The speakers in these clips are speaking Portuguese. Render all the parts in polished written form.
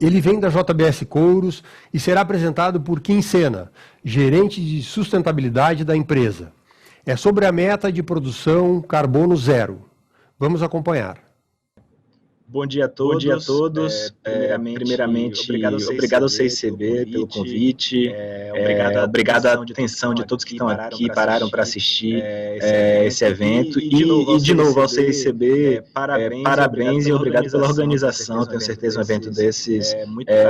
Ele vem da JBS Couros e será apresentado por Kim Sena, gerente de sustentabilidade da empresa. É sobre a meta de produção carbono zero. Vamos acompanhar. Bom dia a Bom dia a todos. todos. Primeiramente, obrigado ao CICB pelo convite. Obrigado à atenção de todos que estão aqui e pararam para assistir esse evento. E de novo, ao CICB, parabéns e obrigado pela organização. Tenho certeza um evento desses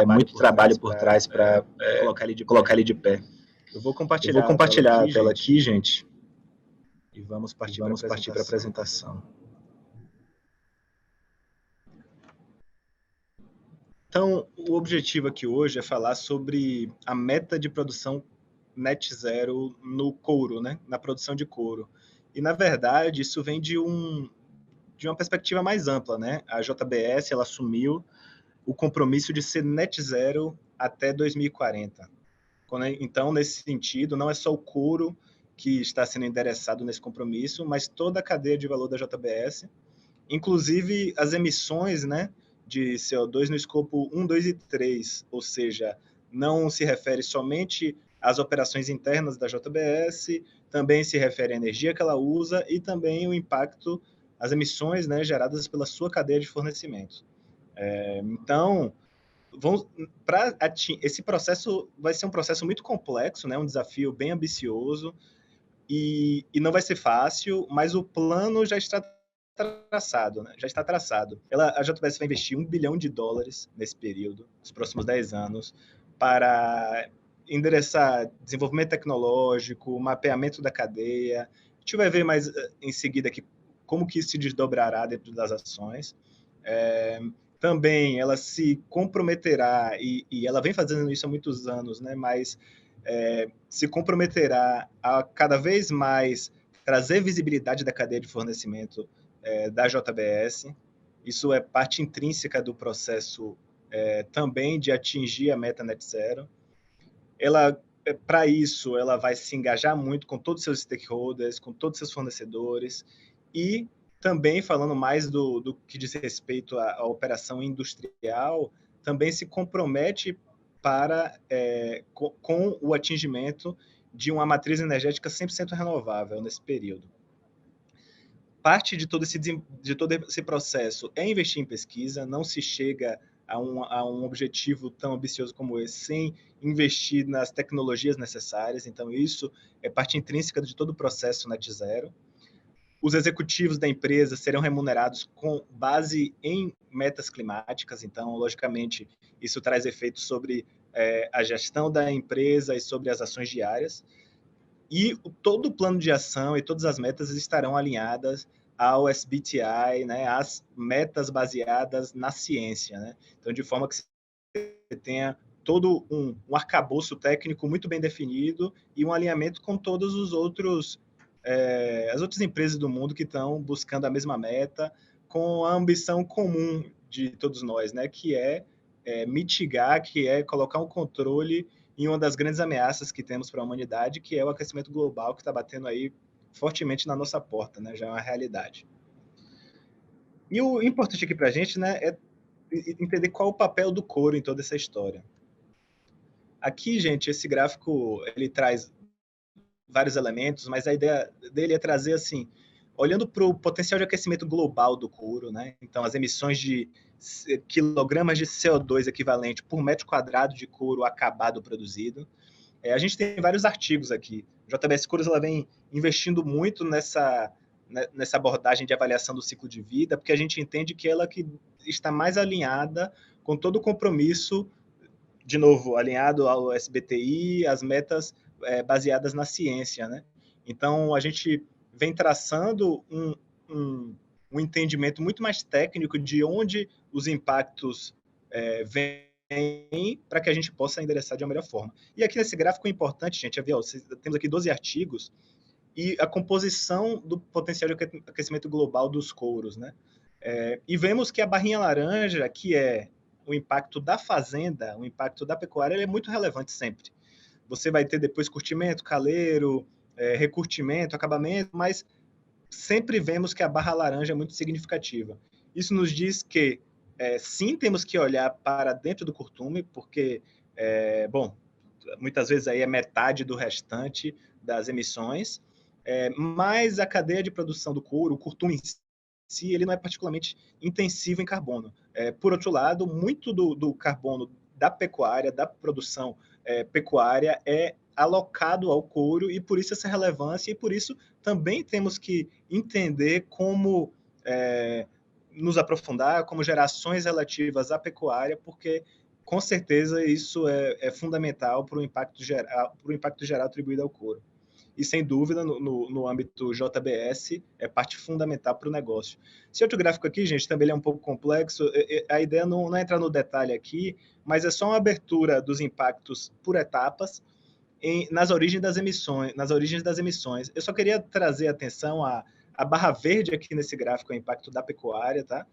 muito trabalho por trás para colocar ele de pé. Eu vou Eu vou compartilhar a tela aqui, gente, e vamos partir para a apresentação. Então, o objetivo aqui hoje é falar sobre a meta de produção net zero no couro, né? Na produção de couro. E, na verdade, isso vem de uma perspectiva mais ampla, né? A JBS ela assumiu o compromisso de ser net zero até 2040. Então, nesse sentido, não é só o couro que está sendo endereçado nesse compromisso, mas toda a cadeia de valor da JBS, inclusive as emissões, né, de CO2 no escopo 1, 2 e 3, ou seja, não se refere somente às operações internas da JBS, também se refere à energia que ela usa e também o impacto, as emissões, né, geradas pela sua cadeia de fornecimento. Então, esse processo vai ser um processo muito complexo, né, um desafio bem ambicioso, e não vai ser fácil, mas o plano já está traçado, né? Já está traçado. A JBS vai investir $1 bilhão nesse período, nos próximos 10 anos, para endereçar desenvolvimento tecnológico, mapeamento da cadeia. A gente vai ver mais em seguida aqui como que isso se desdobrará dentro das ações. Também ela se comprometerá, e ela vem fazendo isso há muitos anos, né? Mas se comprometerá a cada vez mais trazer visibilidade da cadeia de fornecimento da JBS. Isso é parte intrínseca do processo também de atingir a meta net zero. Para isso, ela vai se engajar muito com todos os seus stakeholders, com todos os seus fornecedores, e também falando mais do que diz respeito à operação industrial, também se compromete com o atingimento de uma matriz energética 100% renovável nesse período. Parte de todo esse processo é investir em pesquisa, não se chega a um objetivo tão ambicioso como esse sem investir nas tecnologias necessárias, então isso é parte intrínseca de todo o processo net zero. Os executivos da empresa serão remunerados com base em metas climáticas, então, logicamente, isso traz efeitos sobre a gestão da empresa e sobre as ações diárias. E todo o plano de ação e todas as metas estarão alinhadas ao SBTi, né, às metas baseadas na ciência, né? Então, de forma que você tenha todo um arcabouço técnico muito bem definido e um alinhamento com todos os outros as outras empresas do mundo que estão buscando a mesma meta, com a ambição comum de todos nós, né, que é mitigar, que é colocar um controle em uma das grandes ameaças que temos para a humanidade, que é o aquecimento global, que está batendo aí fortemente na nossa porta, né, já é uma realidade. E o importante aqui para a gente, né, é entender qual o papel do couro em toda essa história. Aqui, gente, esse gráfico ele traz vários elementos, mas a ideia dele é trazer, assim, olhando para o potencial de aquecimento global do couro, né? Então, as emissões de quilogramas de CO2 equivalente por metro quadrado de couro acabado produzido. A gente tem vários artigos aqui. A JBS Couros ela vem investindo muito nessa abordagem de avaliação do ciclo de vida, porque a gente entende que ela que está mais alinhada com todo o compromisso, de novo, alinhado ao SBTi, as metas baseadas na ciência, né? Então, a gente vem traçando um entendimento muito mais técnico de onde os impactos vêm para que a gente possa endereçar de uma melhor forma. E aqui nesse gráfico é importante, gente, temos aqui 12 artigos e a composição do potencial de aquecimento global dos couros, né? E vemos que a barrinha laranja, que é o impacto da fazenda, o impacto da pecuária, ele é muito relevante sempre. Você vai ter depois curtimento, caleiro, recurtimento, acabamento, mas sempre vemos que a barra laranja é muito significativa. Isso nos diz que sim, temos que olhar para dentro do curtume, porque, bom, muitas vezes aí é metade do restante das emissões, mas a cadeia de produção do couro, o curtume em si, ele não é particularmente intensivo em carbono. Por outro lado, muito do carbono da pecuária, da produção pecuária, é alocado ao couro, e por isso essa relevância, e por isso também temos que entender como nos aprofundar, como gerações relativas à pecuária, porque com certeza isso é fundamental para o impacto geral atribuído ao couro. E, sem dúvida, no âmbito JBS, é parte fundamental para o negócio. Esse outro gráfico aqui, gente, também é um pouco complexo. A ideia não é entrar no detalhe aqui, mas é só uma abertura dos impactos por etapas nas origens das emissões. Eu só queria trazer atenção à barra verde aqui nesse gráfico, é o impacto da pecuária, tá?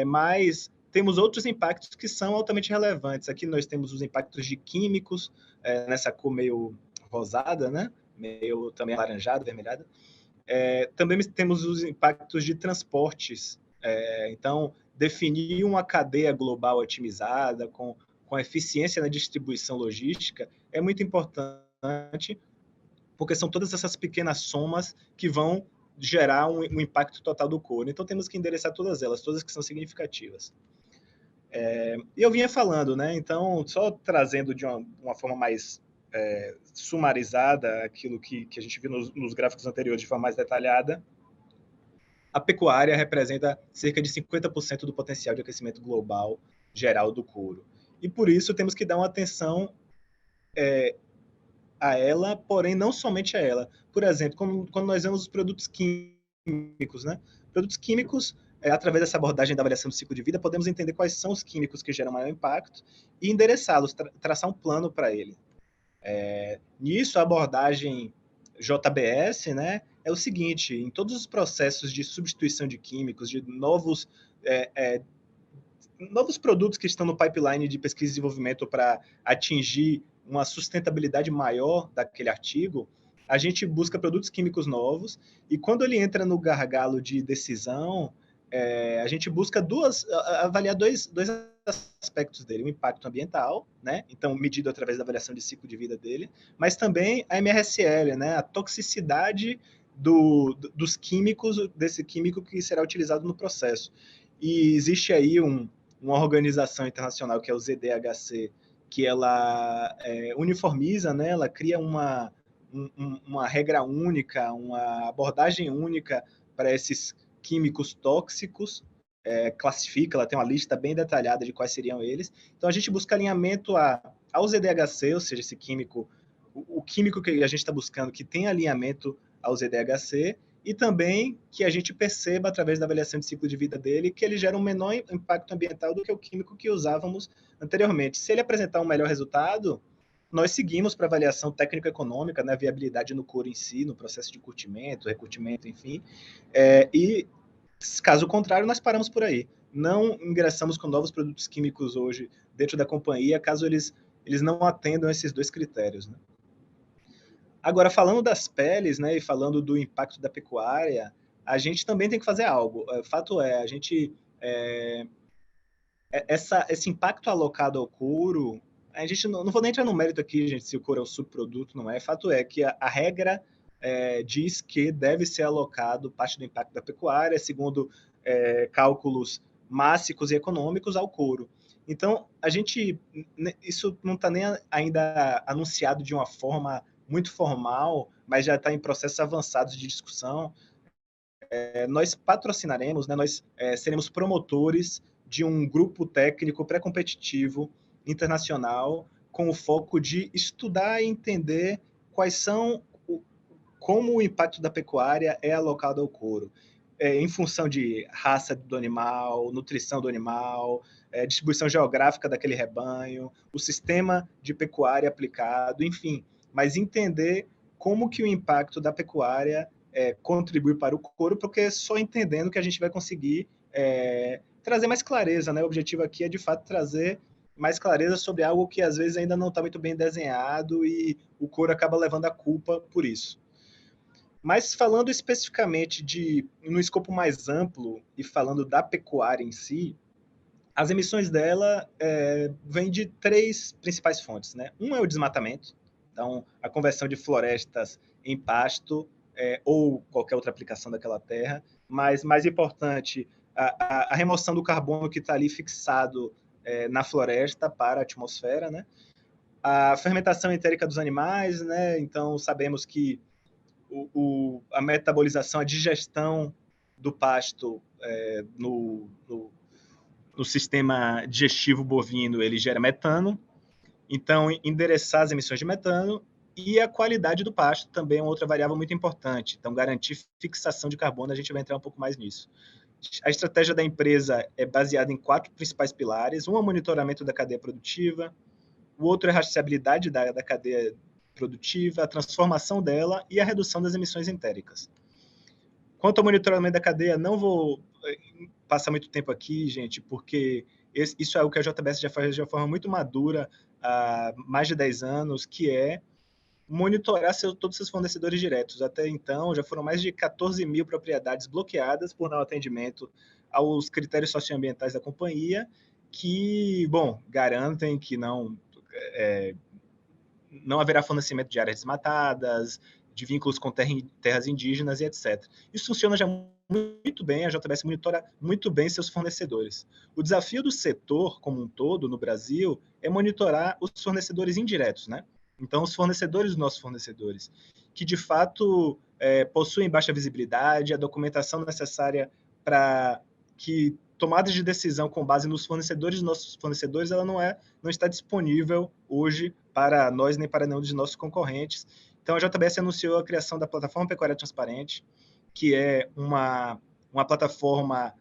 Mas temos outros impactos que são altamente relevantes. Aqui nós temos os impactos de químicos, nessa cor meio rosada, né? Meio também alaranjada, avermelhada. Também temos os impactos de transportes. Então, definir uma cadeia global otimizada, com eficiência na distribuição logística, é muito importante, porque são todas essas pequenas somas que vão gerar um impacto total do couro. Então, temos que endereçar todas elas, todas que são significativas. E eu vinha falando, né? Então, só trazendo de uma forma mais sumarizada aquilo que a gente viu nos gráficos anteriores de forma mais detalhada, a pecuária representa cerca de 50% do potencial de aquecimento global geral do couro. E por isso temos que dar uma atenção a ela, porém não somente a ela. Por exemplo, quando nós vemos os produtos químicos, né? Produtos químicos, através dessa abordagem da avaliação do ciclo de vida, podemos entender quais são os químicos que geram maior impacto e endereçá-los, traçar um plano para ele. Nisso, a abordagem JBS, né, é o seguinte: em todos os processos de substituição de químicos, de novos produtos que estão no pipeline de pesquisa e desenvolvimento para atingir uma sustentabilidade maior daquele artigo, a gente busca produtos químicos novos, e quando ele entra no gargalo de decisão, a gente busca avaliar dois aspectos dele: o impacto ambiental, né? Então, medido através da avaliação de ciclo de vida dele, mas também a MRSL, né? A toxicidade dos químicos, desse químico que será utilizado no processo. E existe aí uma organização internacional, que é o ZDHC, que ela uniformiza, né? Ela cria uma regra única, uma abordagem única para esses químicos tóxicos, classifica, ela tem uma lista bem detalhada de quais seriam eles. Então, a gente busca alinhamento ao ZDHC, ou seja, esse químico, o químico que a gente está buscando que tem alinhamento ao ZDHC, e também que a gente perceba, através da avaliação de ciclo de vida dele, que ele gera um menor impacto ambiental do que o químico que usávamos anteriormente. Se ele apresentar um melhor resultado, nós seguimos para avaliação técnico-econômica, né, viabilidade no couro em si, no processo de curtimento, recurtimento, enfim, e caso contrário, nós paramos por aí. Não ingressamos com novos produtos químicos hoje dentro da companhia, caso eles não atendam esses dois critérios, né? Agora, falando das peles, né, e falando do impacto da pecuária, a gente também tem que fazer algo. O fato é, a gente esse impacto alocado ao couro, a gente não vou nem entrar no mérito aqui, gente, se o couro é um subproduto, não é. Fato é que a regra diz que deve ser alocado parte do impacto da pecuária, segundo cálculos mássicos e econômicos, ao couro. Então, isso não está nem ainda anunciado de uma forma muito formal, mas já está em processos avançados de discussão. Nós patrocinaremos, né, nós seremos promotores de um grupo técnico pré-competitivo internacional, com o foco de estudar e entender como o impacto da pecuária é alocado ao couro, em função de raça do animal, nutrição do animal, distribuição geográfica daquele rebanho, o sistema de pecuária aplicado, enfim, mas entender como que o impacto da pecuária contribui para o couro, porque só entendendo que a gente vai conseguir trazer mais clareza, né? O objetivo aqui é, de fato, trazer mais clareza sobre algo que, às vezes, ainda não está muito bem desenhado, e o couro acaba levando a culpa por isso. Mas, falando especificamente no escopo mais amplo e falando da pecuária em si, As emissões dela vêm de 3 principais fontes, né? Um é o desmatamento, então a conversão de florestas em pasto ou qualquer outra aplicação daquela terra, mas mais importante, a remoção do carbono que está ali fixado na floresta para a atmosfera, né? A fermentação entérica dos animais, né? Então sabemos que a metabolização, a digestão do pasto no sistema digestivo bovino, ele gera metano, então endereçar as emissões de metano, e a qualidade do pasto também é uma outra variável muito importante, então garantir fixação de carbono, a gente vai entrar um pouco mais nisso. A estratégia da empresa é baseada em 4 principais pilares: um é o monitoramento da cadeia produtiva, o outro é a rastreabilidade da cadeia produtiva, a transformação dela e a redução das emissões entéricas. Quanto ao monitoramento da cadeia, não vou passar muito tempo aqui, gente, porque isso é o que a JBS já faz de uma forma muito madura há mais de 10 anos, que é monitorar todos os seus fornecedores diretos. Até então, já foram mais de 14 mil propriedades bloqueadas por não atendimento aos critérios socioambientais da companhia, que, garantem que não haverá fornecimento de áreas desmatadas, de vínculos com terras indígenas e etc. Isso funciona já muito bem, a JBS monitora muito bem seus fornecedores. O desafio do setor como um todo no Brasil é monitorar os fornecedores indiretos, né? Então, os fornecedores dos nossos fornecedores, que de fato possuem baixa visibilidade, a documentação necessária para que tomadas de decisão com base nos fornecedores dos nossos fornecedores, ela não está disponível hoje para nós nem para nenhum dos nossos concorrentes. Então, a JBS anunciou a criação da Plataforma Pecuária Transparente, que é uma plataforma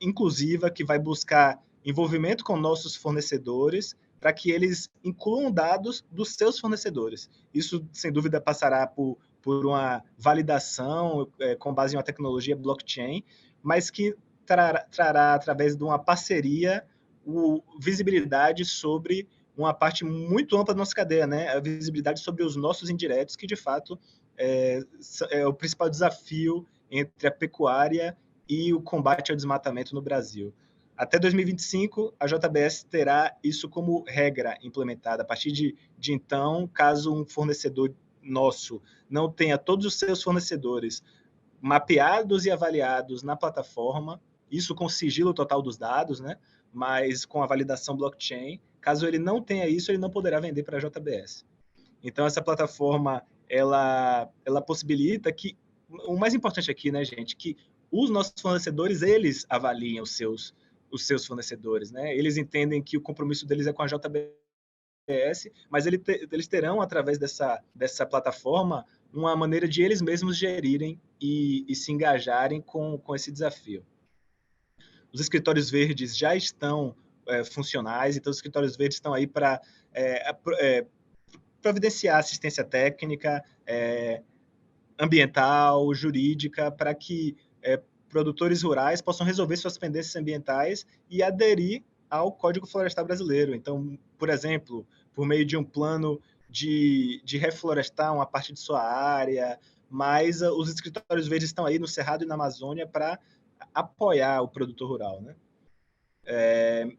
inclusiva que vai buscar envolvimento com nossos fornecedores para que eles incluam dados dos seus fornecedores. Isso, sem dúvida, passará por uma validação com base em uma tecnologia blockchain, mas que trará, através de uma parceria, visibilidade sobre uma parte muito ampla da nossa cadeia, né? A visibilidade sobre os nossos indiretos, que de fato é o principal desafio entre a pecuária e o combate ao desmatamento no Brasil. Até 2025, a JBS terá isso como regra implementada. A partir de então, caso um fornecedor nosso não tenha todos os seus fornecedores mapeados e avaliados na plataforma, isso com sigilo total dos dados, né? Mas com a validação blockchain, caso ele não tenha isso, ele não poderá vender para a JBS. Então, essa plataforma, ela possibilita que, o mais importante aqui, né, gente, que os nossos fornecedores, eles avaliem os seus fornecedores, né? Eles entendem que o compromisso deles é com a JBS, mas eles terão, através dessa plataforma, uma maneira de eles mesmos gerirem e se engajarem com esse desafio. Os escritórios verdes já estão funcionais, então os escritórios verdes estão aí para providenciar assistência técnica, ambiental, jurídica, para que produtores rurais possam resolver suas pendências ambientais e aderir ao Código Florestal Brasileiro. Então, por exemplo, por meio de um plano de reflorestar uma parte de sua área, mas os escritórios verdes estão aí no Cerrado e na Amazônia para apoiar o produtor rural, né?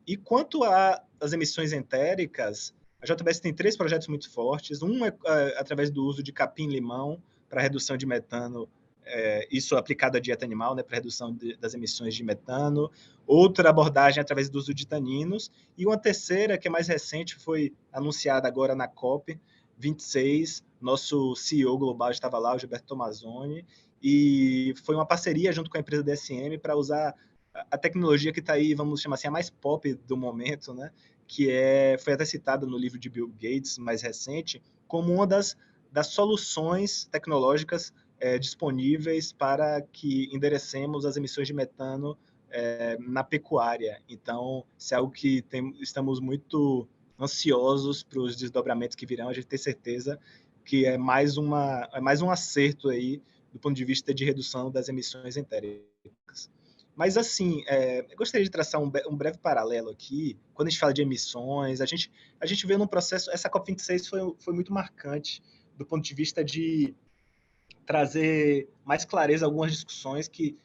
E quanto às emissões entéricas, a JBS tem 3 projetos muito fortes. Um é através do uso de capim-limão para redução de metano, isso aplicado à dieta animal, né, para redução das emissões de metano. Outra abordagem através do uso de taninos. E uma terceira, que é mais recente, foi anunciada agora na COP26. Nosso CEO global estava lá, o Gilberto Tomazoni, e foi uma parceria junto com a empresa DSM para usar a tecnologia que está aí, vamos chamar assim, a mais pop do momento, né? Que foi até citada no livro de Bill Gates, mais recente, como uma das soluções tecnológicas disponíveis para que enderecemos as emissões de metano na pecuária. Então, isso é algo que estamos muito ansiosos para os desdobramentos que virão. A gente tem certeza que é mais um acerto aí do ponto de vista de redução das emissões entéricas. Mas, assim, eu gostaria de traçar um breve paralelo aqui. Quando a gente fala de emissões, a gente vê num processo... Essa COP26 foi muito marcante do ponto de vista de trazer mais clareza a algumas discussões que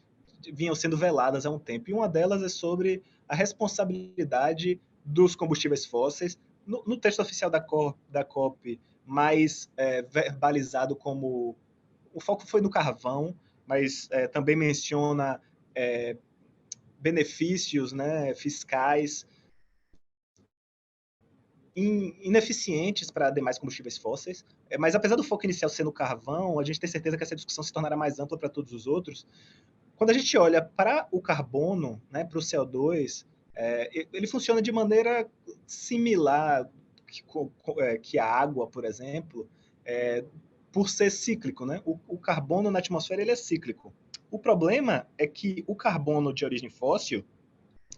vinham sendo veladas há um tempo. E uma delas é sobre a responsabilidade dos combustíveis fósseis. No texto oficial da COP, mais verbalizado como... O foco foi no carvão, mas também menciona benefícios, né, fiscais ineficientes para demais combustíveis fósseis. Mas apesar do foco inicial ser no carvão, a gente tem certeza que essa discussão se tornará mais ampla para todos os outros. Quando a gente olha para o carbono, né, para o CO2, ele funciona de maneira similar que a água, por exemplo, por ser cíclico, né? O carbono na atmosfera ele é cíclico. O problema é que o carbono de origem fóssil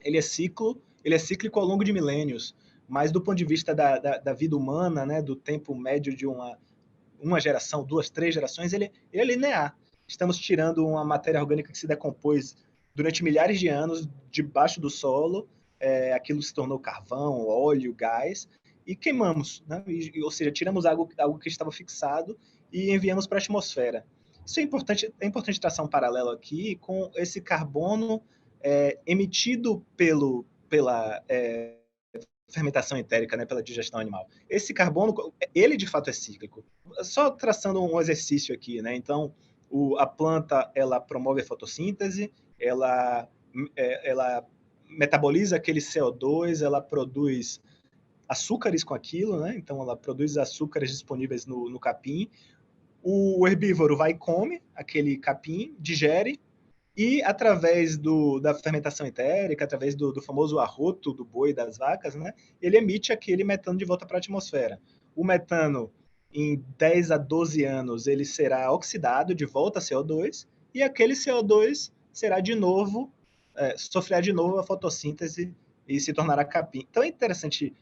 ele é cíclico ao longo de milênios, mas do ponto de vista da vida humana, né, do tempo médio de uma geração, 2, 3 gerações, ele é linear. Estamos tirando uma matéria orgânica que se decompôs durante milhares de anos debaixo do solo, aquilo se tornou carvão, óleo, gás, e queimamos, né? Ou seja, tiramos algo que estava fixado e enviamos para a atmosfera. Isso é importante traçar um paralelo aqui com esse carbono emitido pela fermentação entérica, né, pela digestão animal. Esse carbono, ele de fato é cíclico. Só traçando um exercício aqui, né? Então, a planta, ela promove a fotossíntese, ela metaboliza aquele CO2, ela produz açúcares com aquilo, né? Então, ela produz açúcares disponíveis no capim. O herbívoro vai e come aquele capim, digere, e através da fermentação entérica, através do famoso arroto do boi e das vacas, né, ele emite aquele metano de volta para a atmosfera. O metano, em 10 a 12 anos, ele será oxidado de volta a CO2, e aquele CO2 será de novo, sofrerá de novo a fotossíntese e se tornará capim. Então é interessante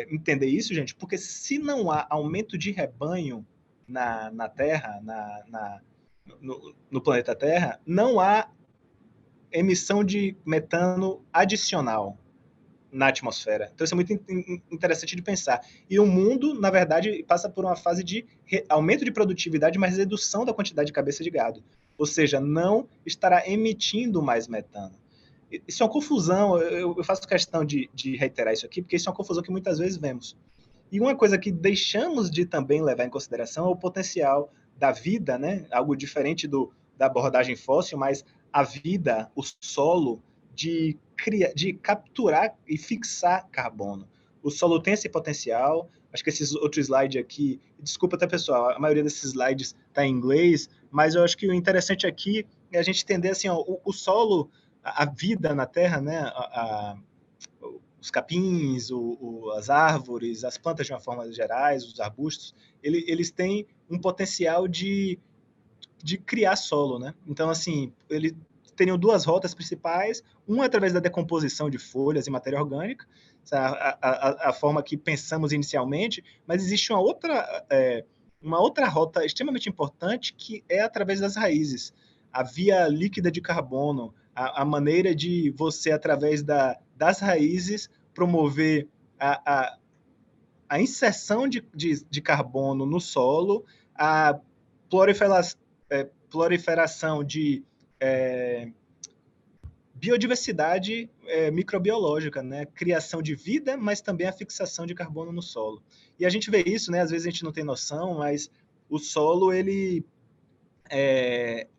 entender isso, gente, porque se não há aumento de rebanho na Terra, no planeta Terra, não há emissão de metano adicional na atmosfera. Então, isso é muito interessante de pensar. E o mundo, na verdade, passa por uma fase de aumento de produtividade, mas redução da quantidade de cabeça de gado. Ou seja, não estará emitindo mais metano. Isso é uma confusão, eu faço questão de reiterar isso aqui, porque isso é uma confusão que muitas vezes vemos. E uma coisa que deixamos de também levar em consideração é o potencial da vida, né? Algo diferente da abordagem fóssil, mas a vida, o solo, de capturar e fixar carbono. O solo tem esse potencial. Acho que esses outros slides aqui, desculpa, tá, pessoal, a maioria desses slides está em inglês, mas eu acho que o interessante aqui é a gente entender assim, ó, o solo, a vida na Terra, né? Os capins, as árvores, as plantas de uma forma gerais, os arbustos, eles têm um potencial de criar solo, né? Então, assim, eles teriam duas rotas principais, uma através da decomposição de folhas e matéria orgânica, a forma que pensamos inicialmente, mas existe uma outra rota extremamente importante que é através das raízes. A via líquida de carbono, a maneira de você, através das raízes, promover a inserção de carbono no solo, a proliferação de biodiversidade microbiológica, né? Criação de vida, mas também a fixação de carbono no solo. E a gente vê isso, né? Às vezes a gente não tem noção, mas o solo,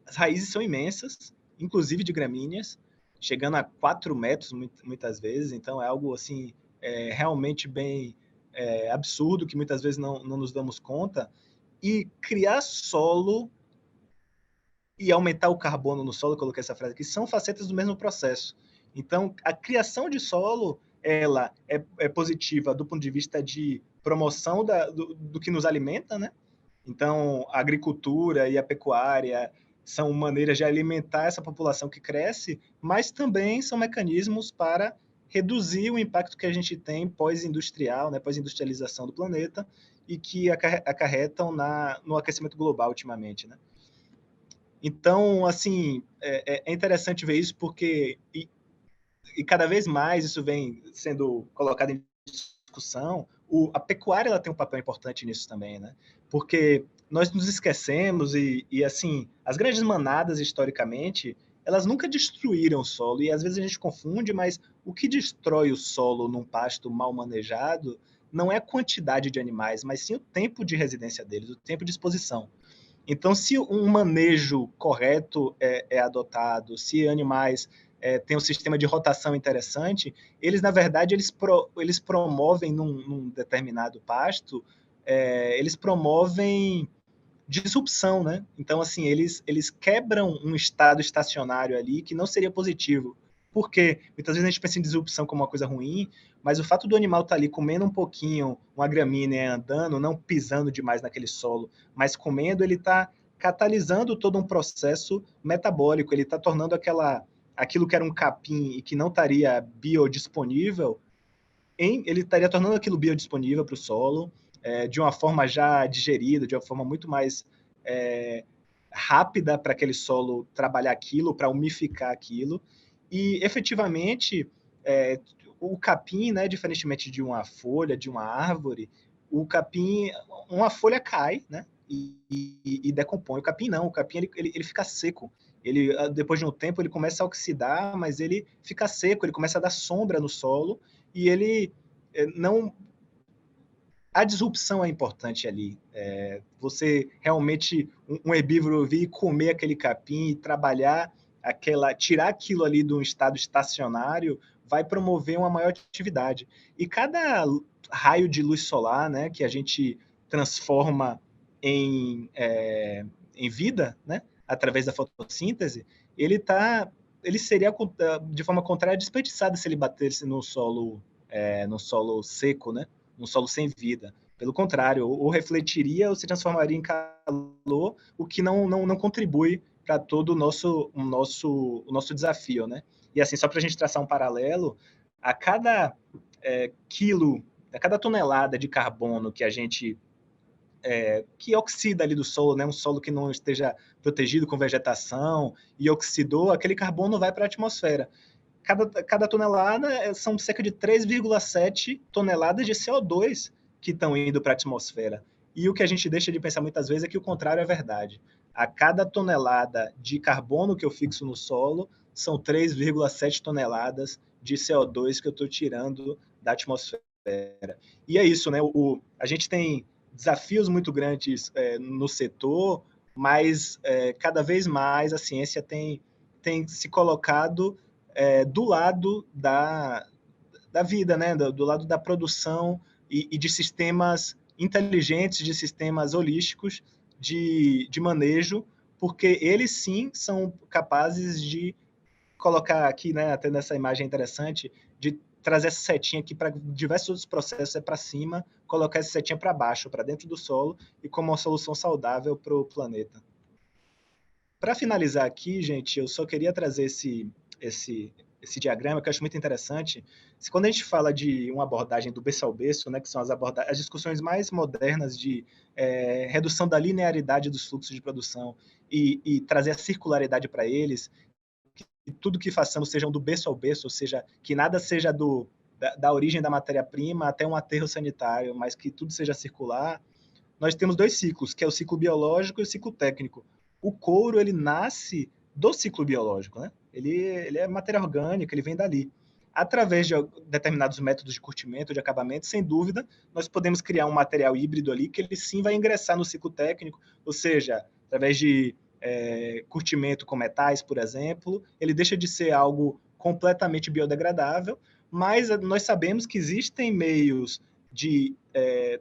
as raízes são imensas, inclusive de gramíneas, chegando a 4 metros muitas vezes, então é algo assim realmente bem absurdo, que muitas vezes não nos damos conta, e criar solo e aumentar o carbono no solo, eu coloquei essa frase aqui, são facetas do mesmo processo. Então, a criação de solo, ela é positiva do ponto de vista de promoção do que nos alimenta, né? Então, a agricultura e a pecuária são maneiras de alimentar essa população que cresce, mas também são mecanismos para reduzir o impacto que a gente tem pós-industrial, né, pós-industrialização do planeta, e que acarretam no aquecimento global ultimamente, né? Então, assim, é interessante ver isso porque, e cada vez mais isso vem sendo colocado em discussão, a pecuária ela tem um papel importante nisso também, né? Porque nós nos esquecemos e assim, as grandes manadas, historicamente, elas nunca destruíram o solo, e às vezes a gente confunde, mas o que destrói o solo num pasto mal manejado não é a quantidade de animais, mas sim o tempo de residência deles, o tempo de exposição. Então, se um manejo correto é adotado, se animais têm um sistema de rotação interessante, eles, na verdade, eles promovem num determinado pasto, eles promovem disrupção, né? Então, assim, eles quebram um estado estacionário ali que não seria positivo. Por quê? Muitas vezes a gente pensa em disrupção como uma coisa ruim, mas o fato do animal estar ali comendo um pouquinho uma gramínea, andando, não pisando demais naquele solo, mas comendo, ele está catalisando todo um processo metabólico, ele está tornando aquilo que era um capim e que não estaria biodisponível, ele estaria tornando aquilo biodisponível para o solo, de uma forma já digerida, de uma forma muito mais rápida para aquele solo trabalhar aquilo, para umificar aquilo. E, efetivamente, o capim, né, diferentemente de uma folha, de uma árvore, o capim, uma folha cai, né, e decompõe. O capim não, o capim ele fica seco. Ele, depois de um tempo, ele começa a oxidar, mas ele fica seco, ele começa a dar sombra no solo, e ele não... A disrupção é importante ali. Você realmente, um herbívoro vir comer aquele capim e trabalhar tirar aquilo ali de um estado estacionário, vai promover uma maior atividade. E cada raio de luz solar, né, que a gente transforma em vida, né, através da fotossíntese, ele seria, de forma contrária, desperdiçado se ele batesse no solo seco, né? Um solo sem vida. Pelo contrário, ou refletiria ou se transformaria em calor, o que não contribui para todo o nosso desafio, né? E assim, só para a gente traçar um paralelo, a cada quilo, a cada tonelada de carbono que a gente que oxida ali do solo, né? Um solo que não esteja protegido com vegetação e oxidou, aquele carbono vai para a atmosfera. Cada tonelada são cerca de 3,7 toneladas de CO2 que estão indo para a atmosfera. E o que a gente deixa de pensar muitas vezes é que o contrário é verdade. A cada tonelada de carbono que eu fixo no solo, são 3,7 toneladas de CO2 que eu estou tirando da atmosfera. E é isso, né? A gente tem desafios muito grandes no setor, mas cada vez mais a ciência tem se colocado do lado da vida, né? Do lado da produção e de sistemas inteligentes, de sistemas holísticos de manejo, porque eles sim são capazes de colocar aqui, né, até nessa imagem interessante, de trazer essa setinha aqui para diversos outros processos, para cima, colocar essa setinha para baixo, para dentro do solo, e como uma solução saudável para o planeta. Para finalizar aqui, gente, eu só queria trazer esse diagrama que eu acho muito interessante. Quando a gente fala de uma abordagem do berço ao berço, né, que são as discussões mais modernas de redução da linearidade dos fluxos de produção e trazer a circularidade para eles, que tudo que façamos seja do berço ao berço, ou seja, que nada seja da origem da matéria-prima até um aterro sanitário, mas que tudo seja circular. Nós temos dois ciclos, que é o ciclo biológico e o ciclo técnico. O couro, ele nasce do ciclo biológico, né? Ele é matéria orgânica, ele vem dali. Através de determinados métodos de curtimento, de acabamento, sem dúvida, nós podemos criar um material híbrido ali que ele sim vai ingressar no ciclo técnico, ou seja, através de curtimento com metais, por exemplo, ele deixa de ser algo completamente biodegradável, mas nós sabemos que existem meios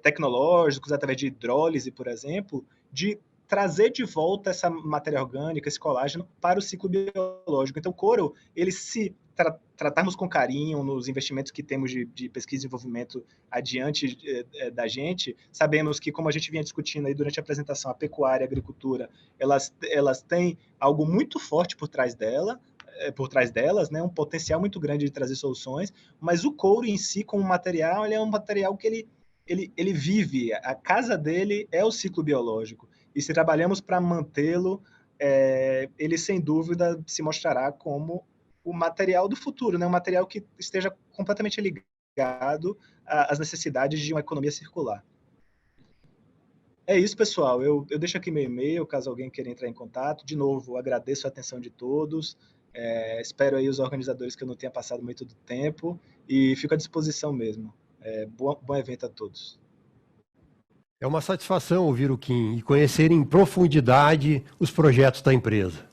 tecnológicos, através de hidrólise, por exemplo, de trazer de volta essa matéria orgânica, esse colágeno, para o ciclo biológico. Então, o couro, ele se tratarmos com carinho nos investimentos que temos de pesquisa e desenvolvimento adiante da gente, sabemos que, como a gente vinha discutindo aí durante a apresentação, a pecuária e a agricultura, elas têm algo muito forte por trás delas, né, um potencial muito grande de trazer soluções, mas o couro em si, como material, ele é um material que ele vive, a casa dele é o ciclo biológico, e se trabalhamos para mantê-lo, ele sem dúvida se mostrará como o material do futuro, né? Um material que esteja completamente ligado às necessidades de uma economia circular. É isso, pessoal. Eu deixo aqui meu e-mail, caso alguém queira entrar em contato. De novo, agradeço a atenção de todos. Espero aí os organizadores que eu não tenha passado muito do tempo e fico à disposição mesmo. Bom evento a todos. É uma satisfação ouvir o Kim e conhecer em profundidade os projetos da empresa.